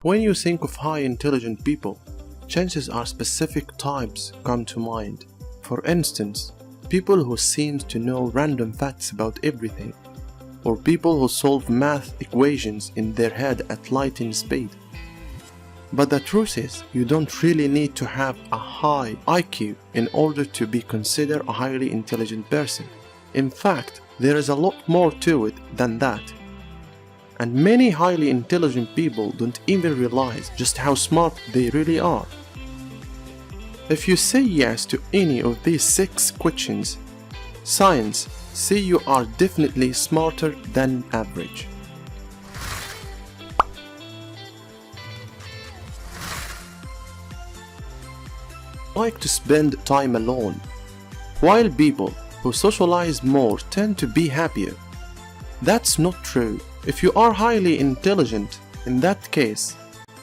When you think of high intelligent people, chances are specific types come to mind. For instance, people who seem to know random facts about everything, or people who solve math equations in their head at lightning speed. But the truth is, you don't really need to have a high IQ in order to be considered a highly intelligent person. In fact, there is a lot more to it than that. And many highly intelligent people don't even realize just how smart they really are. If you say yes to any of these 6 questions, science says you are definitely smarter than average. Like to spend time alone. While people who socialize more tend to be happier, that's not true. If you are highly intelligent, in that case,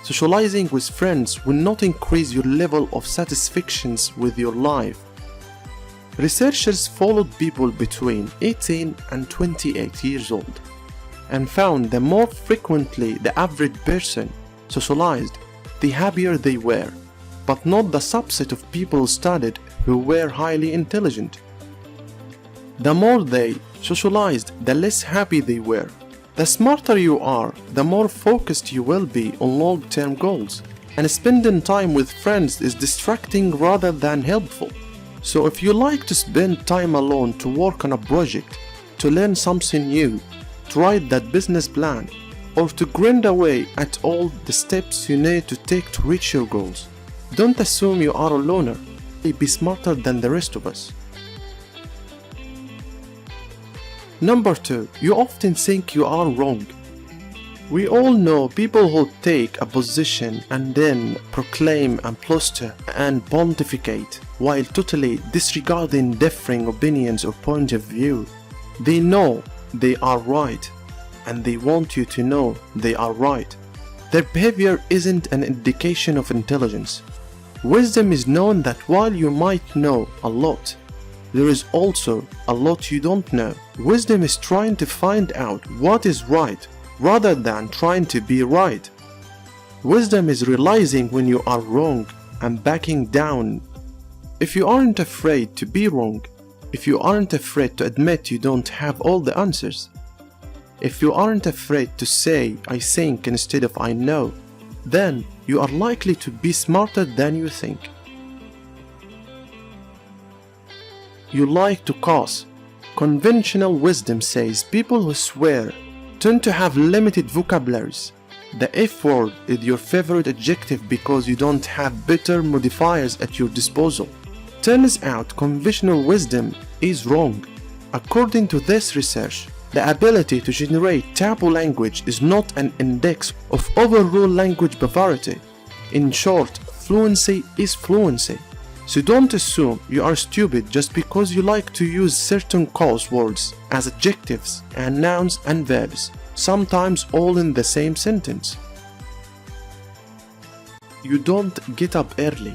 socializing with friends will not increase your level of satisfaction with your life. Researchers followed people between 18 and 28 years old and found the more frequently the average person socialized, the happier they were, but not the subset of people studied who were highly intelligent. The more they socialized, the less happy they were. The smarter you are, the more focused you will be on long-term goals, and spending time with friends is distracting rather than helpful. So if you like to spend time alone to work on a project, to learn something new, to write that business plan, or to grind away at all the steps you need to take to reach your goals, don't assume you are a loner. Be smarter than the rest of us. Number 2. You often think you are wrong. We all know people who take a position and then proclaim and bluster and pontificate while totally disregarding differing opinions or point of view. They know they are right, and they want you to know they are right. Their behavior isn't an indication of intelligence. Wisdom is knowing that while you might know a lot, there is also a lot you don't know. Wisdom is trying to find out what is right rather than trying to be right. Wisdom is realizing when you are wrong and backing down. If you aren't afraid to be wrong, if you aren't afraid to admit you don't have all the answers, if you aren't afraid to say I think instead of I know, then you are likely to be smarter than you think. You like to cause. Conventional wisdom says people who swear tend to have limited vocabularies. The F word is your favorite adjective because you don't have better modifiers at your disposal. Turns out conventional wisdom is wrong. According to this research, the ability to generate taboo language is not an index of overall language barbarity. In short, fluency is fluency. So don't assume you are stupid just because you like to use certain cause words as adjectives and nouns and verbs, sometimes all in the same sentence. You don't get up early.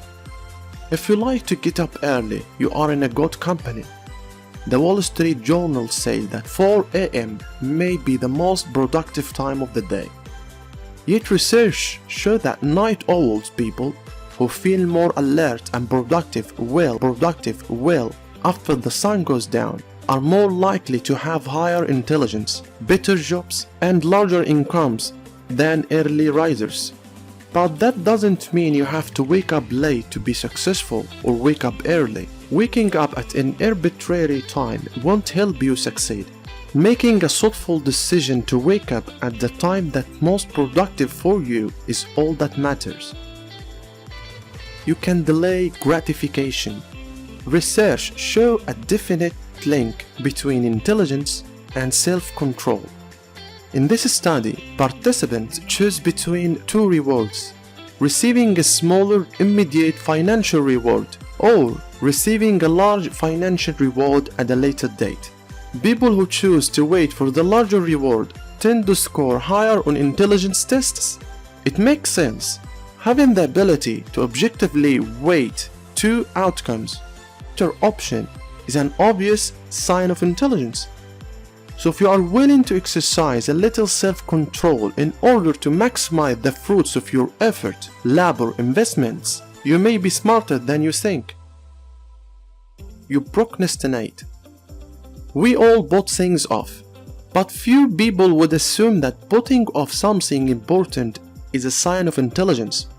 If you like to get up early, you are in a good company. The Wall Street Journal says that 4 a.m. may be the most productive time of the day. Yet research shows that night owls people who feel more alert and productive after the sun goes down are more likely to have higher intelligence, better jobs, and larger incomes than early risers. But that doesn't mean you have to wake up late to be successful or wake up early. Waking up at an arbitrary time won't help you succeed. Making a thoughtful decision to wake up at the time that's most productive for you is all that matters. You can delay gratification. Research shows a definite link between intelligence and self-control. In this study, participants chose between 2 rewards: receiving a smaller immediate financial reward or receiving a large financial reward at a later date. People who choose to wait for the larger reward tend to score higher on intelligence tests. It makes sense. Having the ability to objectively weight 2 outcomes, your option, is an obvious sign of intelligence. So if you are willing to exercise a little self-control in order to maximize the fruits of your effort, labor, investments, you may be smarter than you think. You procrastinate. We all put things off, but few people would assume that putting off something important is a sign of intelligence.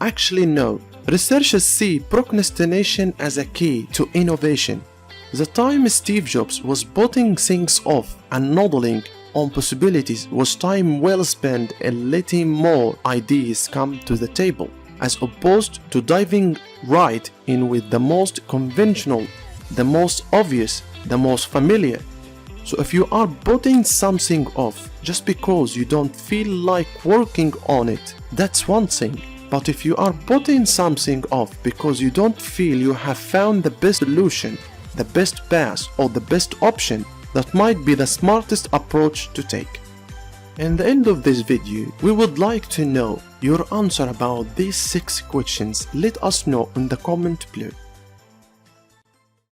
Actually, no. Researchers see procrastination as a key to innovation. The time Steve Jobs was putting things off and noodling on possibilities was time well spent in letting more ideas come to the table, as opposed to diving right in with the most conventional, the most obvious, the most familiar. So if you are putting something off just because you don't feel like working on it, that's one thing. But if you are putting something off because you don't feel you have found the best solution, the best path, or the best option, that might be the smartest approach to take. In the end of this video, we would like to know your answer about these 6 questions. Let us know in the comment below.